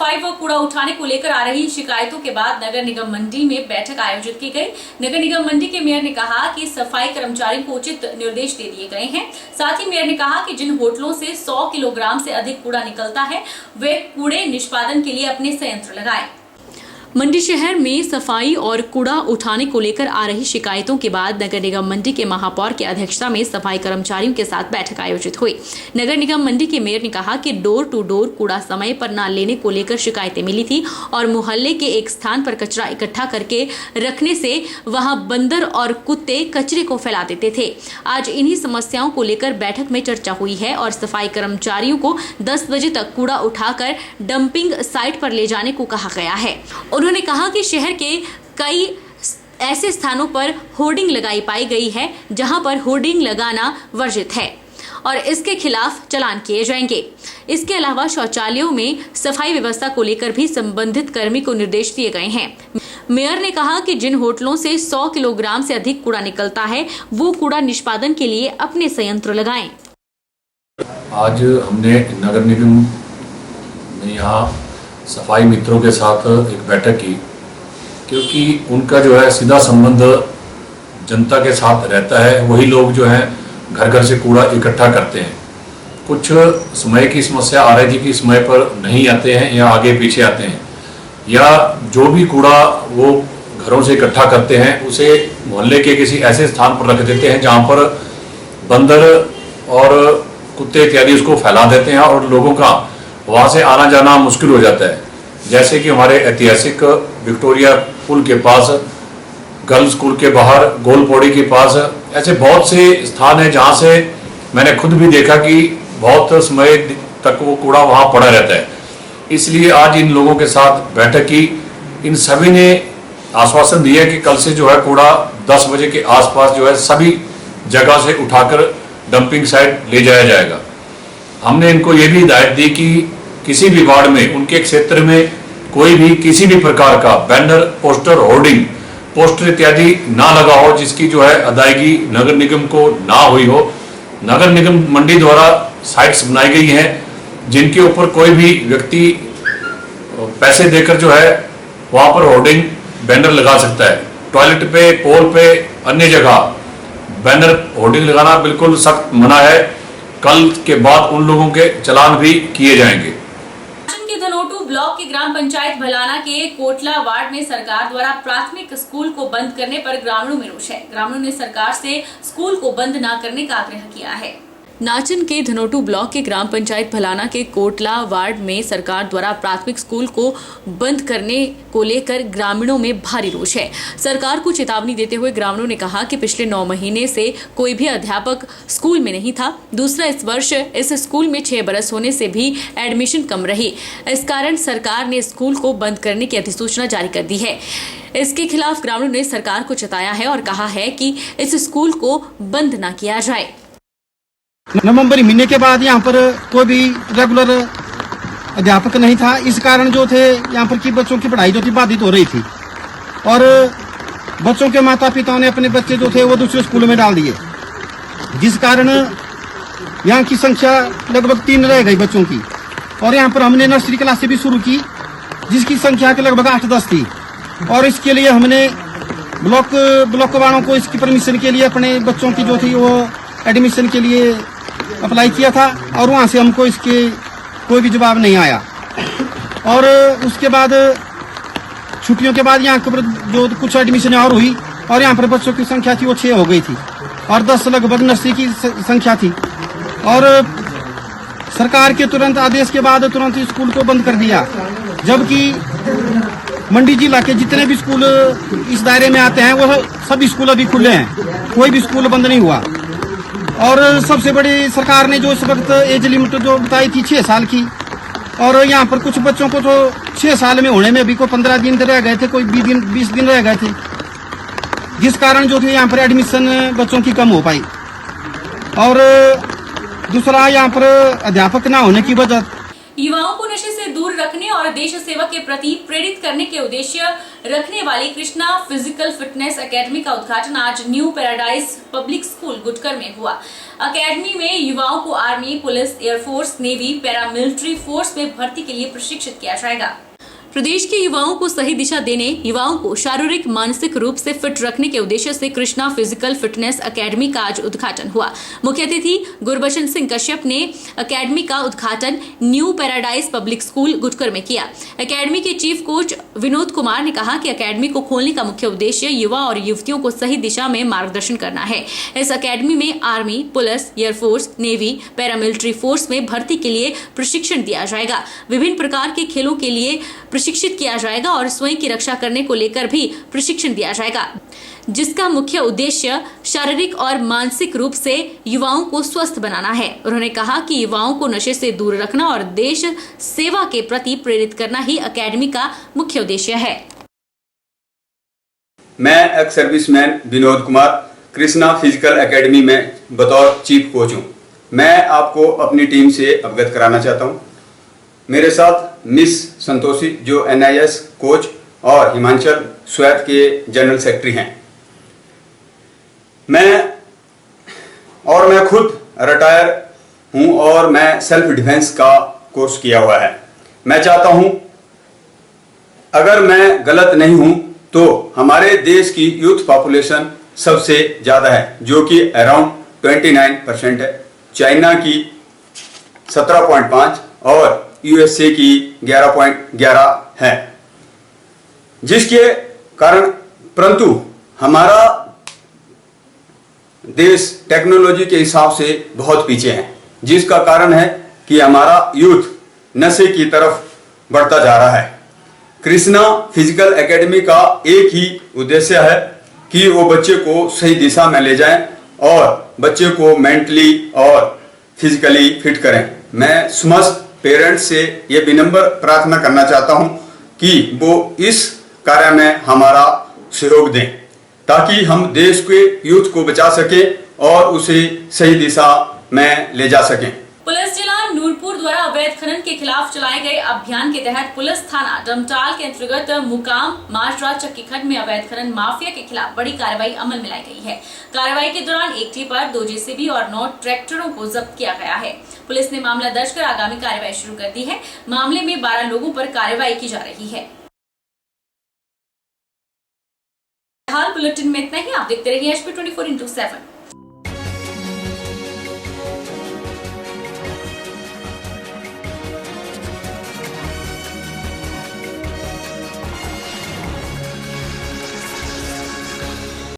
सफाई व कूड़ा उठाने को लेकर आ रही शिकायतों के बाद नगर निगम मंडी में बैठक आयोजित की गई। नगर निगम मंडी के मेयर ने कहा कि सफाई कर्मचारियों को उचित निर्देश दे दिए गए हैं। साथ ही मेयर ने कहा कि जिन होटलों से 100 किलोग्राम से अधिक कूड़ा निकलता है वे कूड़े निष्पादन के लिए अपने संयंत्र लगाएं। मंडी शहर में सफाई और कूड़ा उठाने को लेकर आ रही शिकायतों के बाद नगर निगम मंडी के महापौर की अध्यक्षता में सफाई कर्मचारियों के साथ बैठक आयोजित हुई। नगर निगम मंडी के मेयर ने कहा कि डोर टू डोर कूड़ा समय पर न लेने को लेकर शिकायतें मिली थी और मोहल्ले के एक स्थान पर कचरा इकट्ठा करके रखने से वहां बंदर और कुत्ते कचरे को फैला देते थे। आज इन्हीं समस्याओं को लेकर बैठक में चर्चा हुई है और सफाई कर्मचारियों को 10 बजे तक कूड़ा उठाकर डंपिंग साइट पर ले जाने को कहा गया है। उन्होंने कहा कि शहर के कई ऐसे स्थानों पर होर्डिंग लगाई पाई गई है जहां पर होर्डिंग लगाना वर्जित है और इसके खिलाफ चालान किए जाएंगे। इसके अलावा शौचालयों में सफाई व्यवस्था को लेकर भी संबंधित कर्मी को निर्देश दिए गए हैं। मेयर ने कहा कि जिन होटलों से 100 किलोग्राम से अधिक कूड़ा निकलता है वो कूड़ा निष्पादन के लिए अपने संयंत्र लगाएं। आज हमने नगर निगम में यहाँ सफाई मित्रों के साथ एक बैठक की, क्योंकि उनका जो है सीधा संबंध जनता के साथ रहता है। वही लोग जो हैं घर घर से कूड़ा इकट्ठा करते हैं। कुछ समय की समस्या आ रही थी कि समय पर नहीं आते हैं या आगे पीछे आते हैं, या जो भी कूड़ा वो घरों से इकट्ठा करते हैं उसे मोहल्ले के किसी ऐसे स्थान पर रख देते हैं जहाँ पर बंदर और कुत्ते इत्यादि उसको फैला देते हैं और लोगों का वहाँ से आना जाना मुश्किल हो जाता है। जैसे कि हमारे ऐतिहासिक विक्टोरिया पुल के पास, गर्ल्स स्कूल के बाहर, गोल पौड़ी के पास ऐसे बहुत से स्थान हैं जहाँ से मैंने खुद भी देखा कि बहुत समय तक वो कूड़ा वहाँ पड़ा रहता है। इसलिए आज इन लोगों के साथ बैठक की। इन सभी ने आश्वासन दिया कि कल से जो है कूड़ा 10 बजे के आसपास जो है सभी जगह से उठाकर डंपिंग साइट ले जाया जाएगा। हमने इनको ये भी हिदायत दी कि किसी भी वार्ड में, उनके क्षेत्र में कोई भी किसी भी प्रकार का बैनर, पोस्टर, होर्डिंग, पोस्टर इत्यादि ना लगा हो जिसकी जो है अदायगी नगर निगम को ना हुई हो। नगर निगम मंडी द्वारा साइट्स बनाई गई हैं जिनके ऊपर कोई भी व्यक्ति पैसे देकर जो है वहाँ पर होर्डिंग, बैनर लगा सकता है। टॉयलेट पे, पोल पे, अन्य जगह बैनर, होर्डिंग लगाना बिल्कुल सख्त मना है। कल के बाद उन लोगों के चालान भी किए जाएंगे। धनोटू ब्लॉक की ग्राम पंचायत भलाना के कोटला वार्ड में सरकार द्वारा प्राथमिक स्कूल को बंद करने पर ग्रामीणों में रोष है। ग्रामीणों ने सरकार से स्कूल को बंद न करने का आग्रह किया है। नाचन के धनोटू ब्लॉक के ग्राम पंचायत भलाना के कोटला वार्ड में सरकार द्वारा प्राथमिक स्कूल को बंद करने को लेकर ग्रामीणों में भारी रोष है। सरकार को चेतावनी देते हुए ग्रामीणों ने कहा कि पिछले 9 महीने से कोई भी अध्यापक स्कूल में नहीं था। दूसरा, इस वर्ष इस स्कूल में 6 बरस होने से भी एडमिशन कम रही। इस कारण सरकार ने स्कूल को बंद करने की अधिसूचना जारी कर दी है। इसके खिलाफ ग्रामीणों ने सरकार को चेताया है और कहा है कि इस स्कूल को बंद न किया जाए। नवंबर महीने के बाद यहाँ पर कोई भी रेगुलर अध्यापक नहीं था। इस कारण जो थे यहाँ पर की बच्चों की पढ़ाई जो थी बाधित हो रही थी और बच्चों के माता पिताओं ने अपने बच्चे जो थे वो दूसरे स्कूलों में डाल दिए, जिस कारण यहाँ की संख्या लगभग 3 रह गई बच्चों की। और यहाँ पर हमने नर्सरी क्लास से भी शुरू की जिसकी संख्या के लगभग 8-10 थी और इसके लिए हमने ब्लॉक वालों को इसकी परमिशन के लिए अपने बच्चों की जो थी वो एडमिशन के लिए अप्लाई किया था और वहाँ से हमको इसके कोई भी जवाब नहीं आया। और उसके बाद छुट्टियों के बाद यहाँ पर जो कुछ एडमिशन और हुई और यहाँ पर बच्चों की संख्या थी वो 6 हो गई थी और 10 लगभग नर्सरी की संख्या थी। और सरकार के तुरंत आदेश के बाद तुरंत स्कूल को बंद कर दिया, जबकि मंडी जिला के जितने भी स्कूल इस दायरे में आते हैं वो सभी स्कूल अभी खुले हैं, कोई भी स्कूल बंद नहीं हुआ। और सबसे बड़ी सरकार ने जो इस वक्त एज लिमिट जो बताई थी 6 साल की, और यहाँ पर कुछ बच्चों को तो 6 साल में होने में अभी को 15 दिन रह गए थे, कोई 20 दिन रह गए थे, जिस कारण जो थे यहाँ पर एडमिशन बच्चों की कम हो पाई। और दूसरा, यहाँ पर अध्यापक ना होने की वजह युवाओं को नशे से दूर रखने और देश सेवा के प्रति प्रेरित करने के उद्देश्य रखने वाली कृष्णा फिजिकल फिटनेस एकेडमी का उद्घाटन आज new paradise public school Gutkar में हुआ। अकेडमी में युवाओं को army, police, air force, navy, paramilitary force में भर्ती के लिए प्रशिक्षित किया जाएगा। प्रदेश के युवाओं को सही दिशा देने, युवाओं को शारीरिक मानसिक रूप से फिट रखने के उद्देश्य से कृष्णा फिजिकल फिटनेस एकेडमी का आज उद्घाटन हुआ। मुख्य अतिथि गुरबचन सिंह कश्यप ने एकेडमी का उद्घाटन new paradise public school Gutkar में किया। एकेडमी के चीफ कोच विनोद कुमार ने कहा कि एकेडमी को खोलने का मुख्य उद्देश्य युवा और युवतियों को सही दिशा में मार्गदर्शन करना है। इस एकेडमी में army, police, air force, navy, paramilitary force में भर्ती के लिए प्रशिक्षण दिया जाएगा। विभिन्न प्रकार के खेलों के लिए प्रशिक्षित किया जाएगा और स्वयं की रक्षा करने को लेकर भी प्रशिक्षण दिया जाएगा, जिसका मुख्य उद्देश्य शारीरिक और मानसिक रूप से युवाओं को स्वस्थ बनाना है। उन्होंने कहा कि युवाओं को नशे से दूर रखना और देश सेवा के प्रति प्रेरित करना ही एकेडमी का मुख्य उद्देश्य है। मैं ex serviceman Vinod Kumar Krishna physical academy में बतौर चीफ कोच हूँ। मैं आपको अपनी टीम से अवगत कराना चाहता हूँ। मेरे साथ मिस संतोषी जो NIS कोच और हिमांचल स्वैत के जनरल सेक्रेटरी हैं। मैं खुद रिटायर हूं और मैं सेल्फ डिफेंस का कोर्स किया हुआ है। मैं चाहता हूं, अगर मैं गलत नहीं हूं तो हमारे देश की यूथ पॉपुलेशन सबसे ज्यादा है, जो कि अराउंड 29% है। चाइना की 17.5 और USA की 11.11 है, जिसके कारण परंतु हमारा देश टेक्नोलॉजी के हिसाब से बहुत पीछे है, जिसका कारण है कि हमारा यूथ नशे की तरफ बढ़ता जा रहा है। कृष्णा फिजिकल एकेडमी का एक ही उद्देश्य है कि वो बच्चे को सही दिशा में ले जाएं और बच्चे को मेंटली और फिजिकली फिट करें। मैं समस्त पेरेंट्स से ये विनम्र प्रार्थना करना चाहता हूं कि वो इस कार्य में हमारा सहयोग दें, ताकि हम देश के यूथ को बचा सकें और उसे सही दिशा में ले जा सकें। पुलिस जिला नूरपुर द्वारा अवैध खनन के खिलाफ चलाए गए अभियान के तहत पुलिस थाना डमटाल के अंतर्गत मुकाम माजरा चक्की खड्ड में अवैध खनन माफिया के खिलाफ बड़ी कार्रवाई अमल में लाई गई है। कार्रवाई के दौरान एक टिपर, 2 JCB और 9 ट्रैक्टरों को जब्त किया गया है। पुलिस ने मामला दर्ज कर आगामी कार्रवाई शुरू कर दी है। मामले में 12 लोगों पर कार्रवाई की जा रही है। फिलहाल बुलेटिन में इतना ही। आप देखते रहिए HP 24x7।